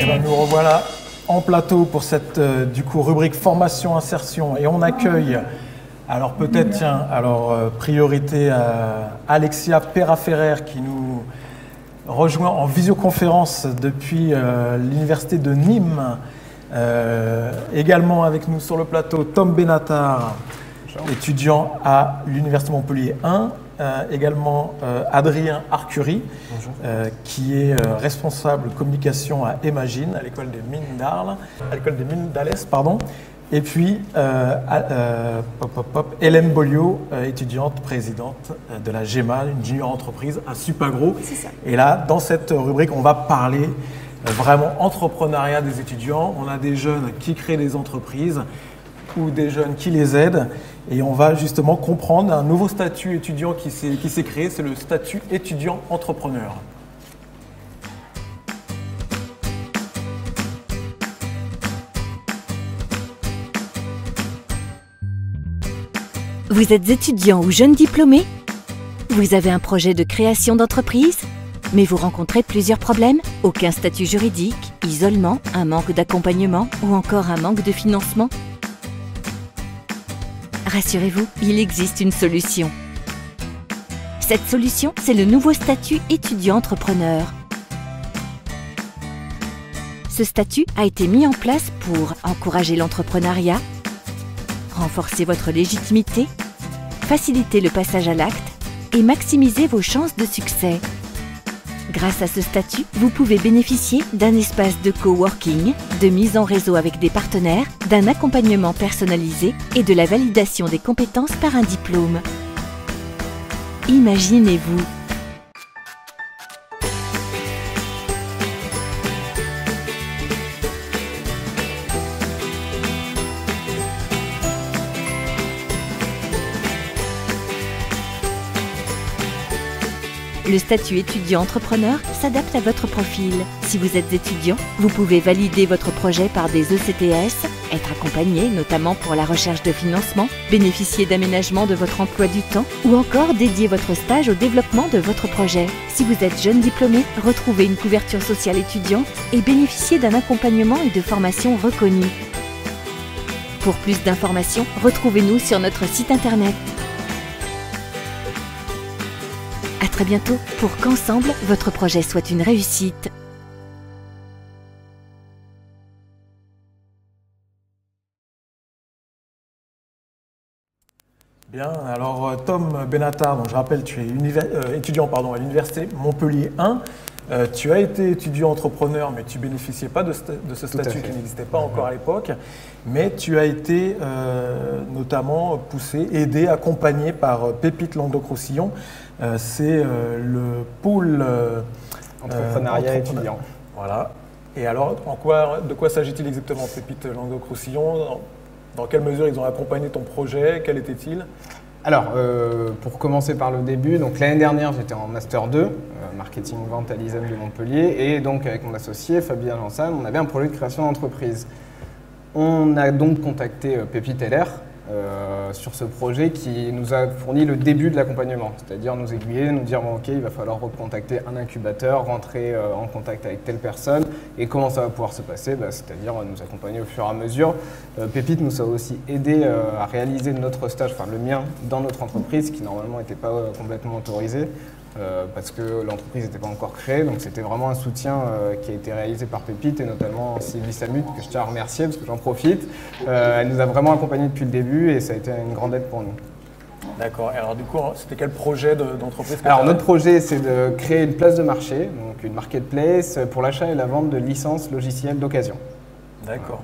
ben, nous revoilà en plateau pour cette du coup rubrique formation insertion et on accueille alors peut-être tiens priorité à Alexia Perra-Ferrer qui nous rejoint en visioconférence depuis l'université de Nîmes. Également avec nous sur le plateau Tom Benatar, étudiant à l'université Montpellier 1. Également Adrien Arcury, qui est responsable communication à Emagine, à l'école des mines d'Arles, à l'école des mines d'Alès, pardon. Et puis Hélène Bolliot, étudiante présidente de la GEMA, une junior entreprise à Supagro. Et là, dans cette rubrique, on va parler vraiment entrepreneuriat des étudiants. On a des jeunes qui créent des entreprises ou des jeunes qui les aident. Et on va justement comprendre un nouveau statut étudiant qui s'est créé, c'est le statut étudiant entrepreneur. Vous êtes étudiant ou jeune diplômé? Vous avez un projet de création d'entreprise? Mais vous rencontrez plusieurs problèmes? Aucun statut juridique, isolement, un manque d'accompagnement ou encore un manque de financement? Rassurez-vous, il existe une solution. Cette solution, c'est le nouveau statut étudiant-entrepreneur. Ce statut a été mis en place pour encourager l'entrepreneuriat, renforcer votre légitimité, faciliter le passage à l'acte et maximiser vos chances de succès. Grâce à ce statut, vous pouvez bénéficier d'un espace de coworking, de mise en réseau avec des partenaires, d'un accompagnement personnalisé et de la validation des compétences par un diplôme. Imaginez-vous. Le statut étudiant-entrepreneur s'adapte à votre profil. Si vous êtes étudiant, vous pouvez valider votre projet par des ECTS, être accompagné notamment pour la recherche de financement, bénéficier d'aménagement de votre emploi du temps ou encore dédier votre stage au développement de votre projet. Si vous êtes jeune diplômé, retrouvez une couverture sociale étudiante et bénéficiez d'un accompagnement et de formations reconnues. Pour plus d'informations, retrouvez-nous sur notre site internet. À très bientôt pour qu'ensemble, votre projet soit une réussite. Bien, alors Tom Benatar, donc je rappelle, tu es étudiant à l'université Montpellier 1. Tu as été étudiant entrepreneur, mais tu ne bénéficiais pas de ce statut qui n'existait pas encore à l'époque. Mais tu as été notamment poussé, aidé, accompagné par Pépite Languedoc-Roussillon. C'est le pôle entrepreneuriat étudiant. Voilà. Et alors, de quoi s'agit-il exactement, Pépite Languedoc-Roussillon? Dans quelle mesure ils ont accompagné ton projet? Quel était-il? Alors, pour commencer par le début, donc l'année dernière, j'étais en Master 2, Marketing Vente à l'ISEM de Montpellier, et donc avec mon associé Fabien Janssen, on avait un projet de création d'entreprise. On a donc contacté Pépite LR sur ce projet qui nous a fourni le début de l'accompagnement, c'est-à-dire nous aiguiller, nous dire bon, ok, il va falloir recontacter un incubateur, rentrer en contact avec telle personne et comment ça va pouvoir se passer, c'est-à-dire nous accompagner au fur et à mesure. Pépite nous a aussi aidé à réaliser notre stage, enfin le mien, dans notre entreprise qui normalement n'était pas complètement autorisé. Parce que l'entreprise n'était pas encore créée, donc c'était vraiment un soutien qui a été réalisé par Pépite et notamment Sylvie Samut, que je tiens à remercier parce que j'en profite. Elle nous a vraiment accompagnés depuis le début et ça a été une grande aide pour nous. D'accord, et alors du coup, c'était quel projet d'entreprise? Alors notre projet, c'est de créer une place de marché, donc une marketplace pour l'achat et la vente de licences logicielles d'occasion. D'accord.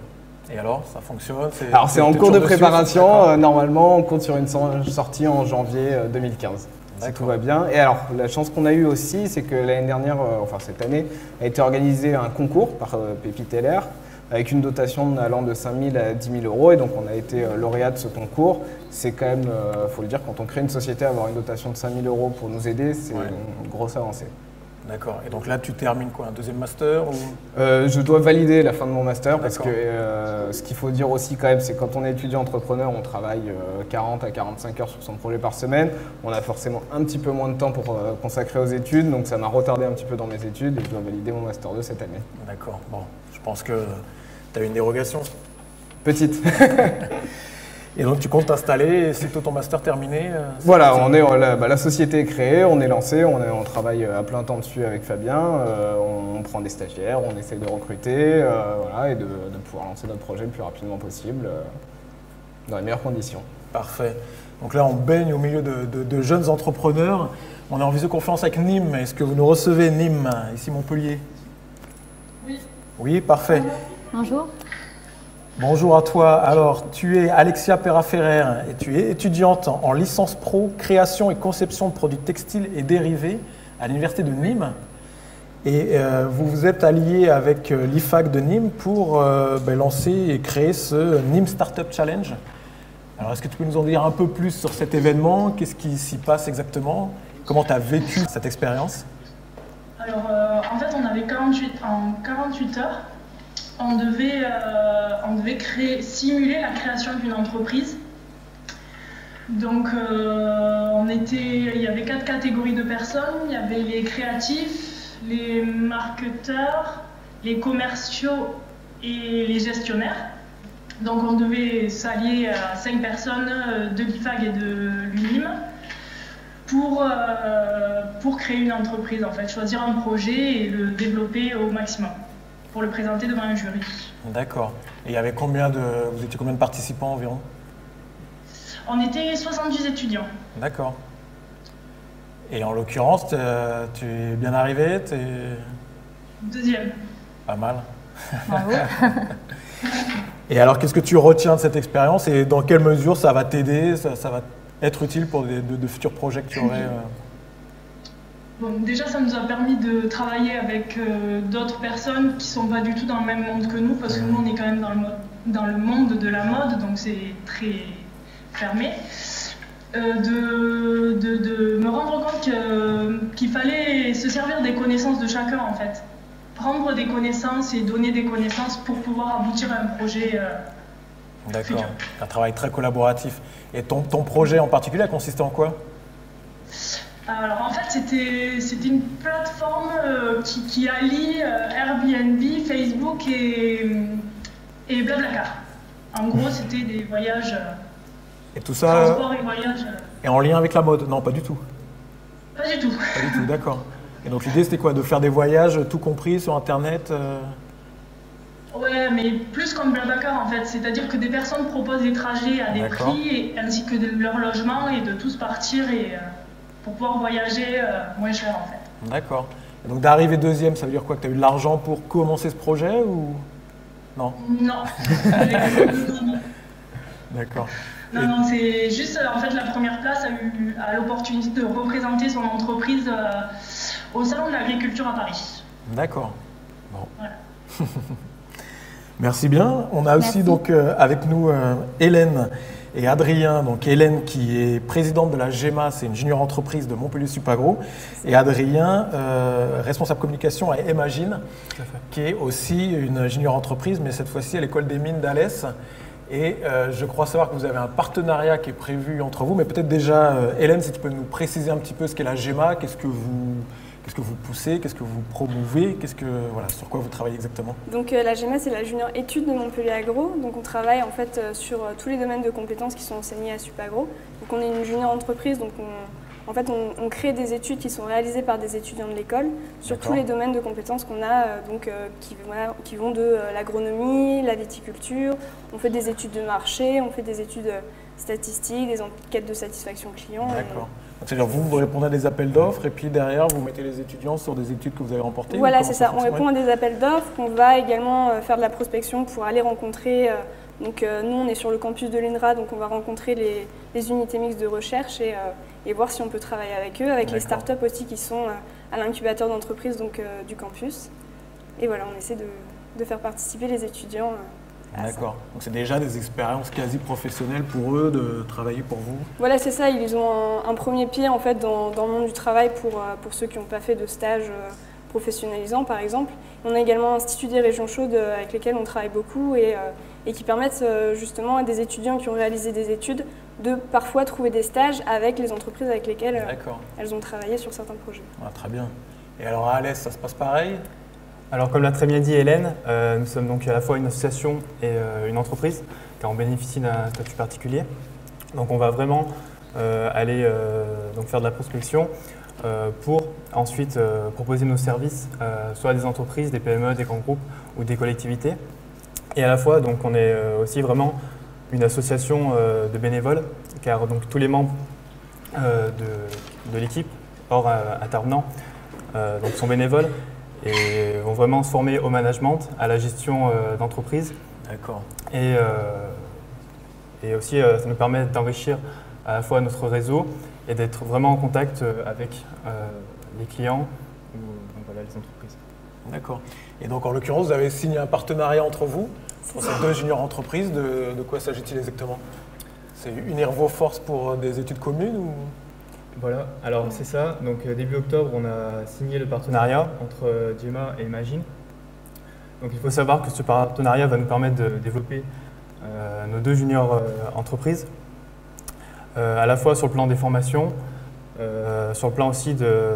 Et alors, ça fonctionne? Alors c'est en cours de préparation, normalement on compte sur une sortie en janvier 2015. Si tout va bien. Et alors, la chance qu'on a eue aussi, c'est que l'année dernière, enfin cette année, a été organisé un concours par Pépite LR avec une dotation allant de 5 000 à 10 000 euros. Et donc, on a été lauréat de ce concours. C'est quand même, il faut le dire, quand on crée une société, avoir une dotation de 5 000 euros pour nous aider, c'est une grosse avancée. D'accord. Et donc là, tu termines quoi, un deuxième master ou... Je dois valider la fin de mon master parce que D'accord. ce qu'il faut dire aussi quand même, c'est que quand on est étudiant entrepreneur, on travaille 40 à 45 heures sur son projet par semaine. On a forcément un petit peu moins de temps pour consacrer aux études, donc ça m'a retardé un petit peu dans mes études et je dois valider mon master 2 cette année. D'accord. Bon, je pense que tu as une dérogation. Petite. Et donc tu comptes t'installer et sitôt ton master terminé Voilà, la société est créée, on est lancé, on travaille à plein temps dessus avec Fabien, on prend des stagiaires, on essaie de recruter voilà, et de pouvoir lancer notre projet le plus rapidement possible dans les meilleures conditions. Parfait. Donc là, on baigne au milieu de jeunes entrepreneurs. On est en visioconférence avec Nîmes. Est-ce que vous nous recevez, Nîmes, ici Montpellier? Oui. Oui, parfait. Bonjour. Bonjour à toi. Alors, tu es Alexia Perraferrer et tu es étudiante en licence pro, création et conception de produits textiles et dérivés à l'Université de Nîmes. Et vous vous êtes allié avec l'IFAC de Nîmes pour lancer et créer ce Nîmes Startup Challenge. Alors, est-ce que tu peux nous en dire un peu plus sur cet événement? Qu'est-ce qui s'y passe exactement? Comment tu as vécu cette expérience? Alors, en fait, on avait 48 heures. On devait simuler la création d'une entreprise. Donc, il y avait 4 catégories de personnes. Il y avait les créatifs, les marketeurs, les commerciaux et les gestionnaires. Donc, on devait s'allier à 5 personnes de l'IFAG et de l'UNIM pour créer une entreprise, en fait, choisir un projet et le développer au maximum, pour le présenter devant un jury. D'accord. Et il y avait vous étiez combien de participants environ? On était 70 étudiants. D'accord. Et en l'occurrence, tu es bien arrivé? Deuxième. Pas mal. Bravo. Et alors, qu'est-ce que tu retiens de cette expérience et dans quelle mesure ça va t'aider, ça va être utile pour de futurs projets que tu aurais Bon, déjà, ça nous a permis de travailler avec d'autres personnes qui ne sont pas du tout dans le même monde que nous, parce que nous, on est quand même dans le monde de la mode, donc c'est très fermé. De me rendre compte qu'il fallait se servir des connaissances de chacun, en fait. Prendre des connaissances et donner des connaissances pour pouvoir aboutir à un projet futur. D'accord. Un travail très collaboratif. Et ton projet en particulier a consisté en quoi? Alors en fait, c'était une plateforme qui allie Airbnb, Facebook et Blablacar. En gros, c'était des voyages, Et tout ça transport et voyages. est en lien avec la mode? Non, pas du tout. Pas du tout. Pas du tout, d'accord. Et donc l'idée c'était quoi? De faire des voyages tout compris sur Internet Ouais, mais plus comme Blablacar en fait. C'est-à-dire que des personnes proposent des trajets à des prix, ainsi que leur logement, et de tous partir pour pouvoir voyager moins cher en fait. D'accord. Et donc d'arriver deuxième, ça veut dire quoi? Que tu as eu de l'argent pour commencer ce projet ou non? Non. D'accord. Non, c'est juste en fait la première place a l'opportunité de représenter son entreprise au Salon de l'Agriculture à Paris. D'accord. Bon. Voilà. Merci bien. On a aussi donc avec nous Hélène et Adrien. Donc Hélène qui est présidente de la GEMA, c'est une junior entreprise de Montpellier Supagro, et Adrien, responsable communication à Emagine, qui est aussi une junior entreprise, mais cette fois-ci à l'école des mines d'Alès. Et je crois savoir que vous avez un partenariat qui est prévu entre vous, mais peut-être déjà, Hélène, si tu peux nous préciser un petit peu ce qu'est la GEMA, qu'est-ce que vous poussez, qu'est-ce que vous promouvez, sur quoi vous travaillez exactement? Donc la GEMA, c'est la junior étude de Montpellier Agro. Donc on travaille en fait sur tous les domaines de compétences qui sont enseignés à Supagro. Donc on est une junior entreprise, donc on crée des études qui sont réalisées par des étudiants de l'école sur tous les domaines de compétences qu'on a, qui vont de l'agronomie, la viticulture. On fait des études de marché, on fait des études statistiques, des enquêtes de satisfaction client. D'accord. C'est-à-dire vous répondez à des appels d'offres et puis derrière vous mettez les étudiants sur des études que vous avez remportées? Voilà, c'est ça. On répond à des appels d'offres. On va également faire de la prospection pour aller rencontrer. Nous, on est sur le campus de l'INRA, donc on va rencontrer les unités mixtes de recherche et voir si on peut travailler avec eux, avec les startups aussi qui sont à l'incubateur d'entreprise du campus. Et voilà, on essaie de faire participer les étudiants D'accord. Donc c'est déjà des expériences quasi professionnelles pour eux de travailler pour vous? Voilà, c'est ça. Ils ont un premier pied en fait dans le monde du travail pour ceux qui n'ont pas fait de stage professionnalisant, par exemple. On a également l'Institut des régions chaudes avec lesquels on travaille beaucoup et qui permettent justement à des étudiants qui ont réalisé des études de parfois trouver des stages avec les entreprises avec lesquelles elles ont travaillé sur certains projets. Ah, très bien. Et alors à Alès, ça se passe pareil? Alors comme l'a très bien dit Hélène, nous sommes donc à la fois une association et une entreprise car on bénéficie d'un statut particulier. Donc on va vraiment aller donc faire de la prospection pour ensuite proposer nos services soit à des entreprises, des PME, des grands groupes ou des collectivités. Et à la fois donc on est aussi vraiment une association de bénévoles car donc tous les membres de l'équipe hors intervenants donc sont bénévoles et vont vraiment se former au management, à la gestion d'entreprise. D'accord. Et aussi, ça nous permet d'enrichir à la fois notre réseau et d'être vraiment en contact avec les clients ou donc voilà, les entreprises. D'accord. Et donc en l'occurrence, vous avez signé un partenariat entre vous pour ces deux juniors entreprises. De quoi s'agit-il exactement? C'est unir vos forces pour des études communes ou... Voilà, alors c'est ça. Donc début octobre, on a signé le partenariat entre Gemma et Imagine. Donc il faut savoir que ce partenariat va nous permettre de développer nos deux juniors entreprises, à la fois sur le plan des formations, sur le plan aussi de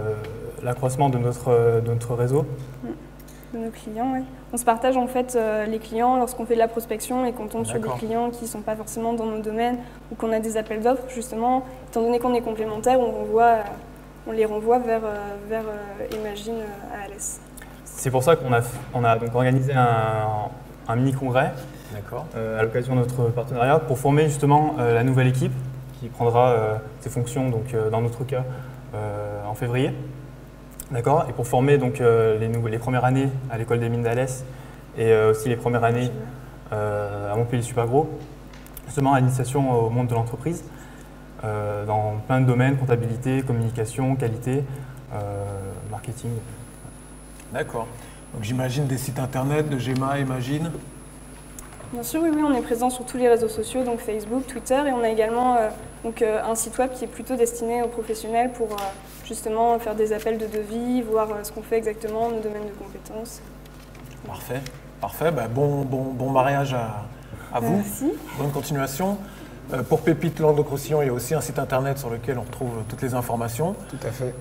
l'accroissement de notre réseau. De nos clients, oui. On se partage en fait les clients lorsqu'on fait de la prospection et qu'on tombe sur des clients qui ne sont pas forcément dans nos domaines ou qu'on a des appels d'offres, justement, étant donné qu'on est complémentaires, on les renvoie vers Imagine à Alès. C'est pour ça qu'on a donc organisé un mini-congrès à l'occasion de notre partenariat pour former justement la nouvelle équipe qui prendra ses fonctions donc, dans notre cas en février. D'accord. Et pour former donc, les premières années à l'école des mines d'Alès et aussi les premières années à Montpellier Supagro, justement à l'initiation au monde de l'entreprise, dans plein de domaines, comptabilité, communication, qualité, marketing. D'accord. Donc j'imagine des sites internet de Gemma, Imagine. Bien sûr, oui, on est présent sur tous les réseaux sociaux, donc Facebook, Twitter, et on a également un site web qui est plutôt destiné aux professionnels pour justement faire des appels de devis, voir ce qu'on fait exactement, nos domaines de compétences. Parfait, parfait. Bah, bon mariage à vous. Merci. Bonne continuation. Pour Pépite Languedoc-Roussillon, il y a aussi un site internet sur lequel on retrouve toutes les informations. Tout à fait.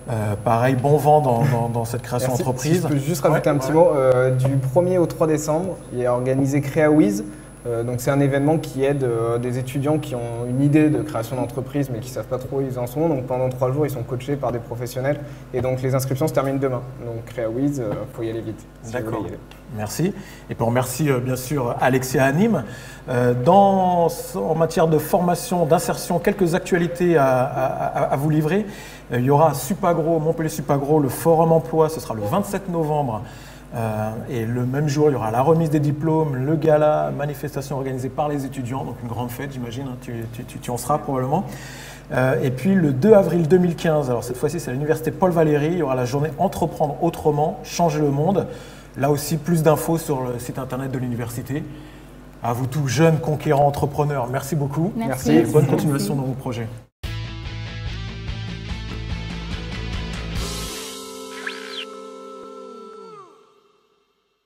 Pareil, bon vent dans cette création d'entreprise. Si je peux juste rajouter un petit mot. Du 1er au 3 décembre, il est organisé CréaWiz. Donc c'est un événement qui aide des étudiants qui ont une idée de création d'entreprise mais qui ne savent pas trop où ils en sont. Donc pendant 3 jours, ils sont coachés par des professionnels. Et donc les inscriptions se terminent demain. Donc CréaWiz, il faut y aller vite. D'accord. Merci. Et puis on remercie bien sûr Alexia Nîmes. En matière de formation, d'insertion, quelques actualités à vous livrer. Il y aura Supagro, Montpellier Supagro, le Forum Emploi, ce sera le 27 novembre. Et le même jour, il y aura la remise des diplômes, le gala, manifestation organisée par les étudiants, donc une grande fête, j'imagine, hein, tu en seras probablement. Et puis le 2 avril 2015, alors cette fois-ci c'est à l'université Paul Valéry, il y aura la journée Entreprendre autrement, changer le monde. Là aussi, plus d'infos sur le site internet de l'université. À vous tous, jeunes conquérants entrepreneurs, merci beaucoup. Merci. Et bonne continuation dans vos projets.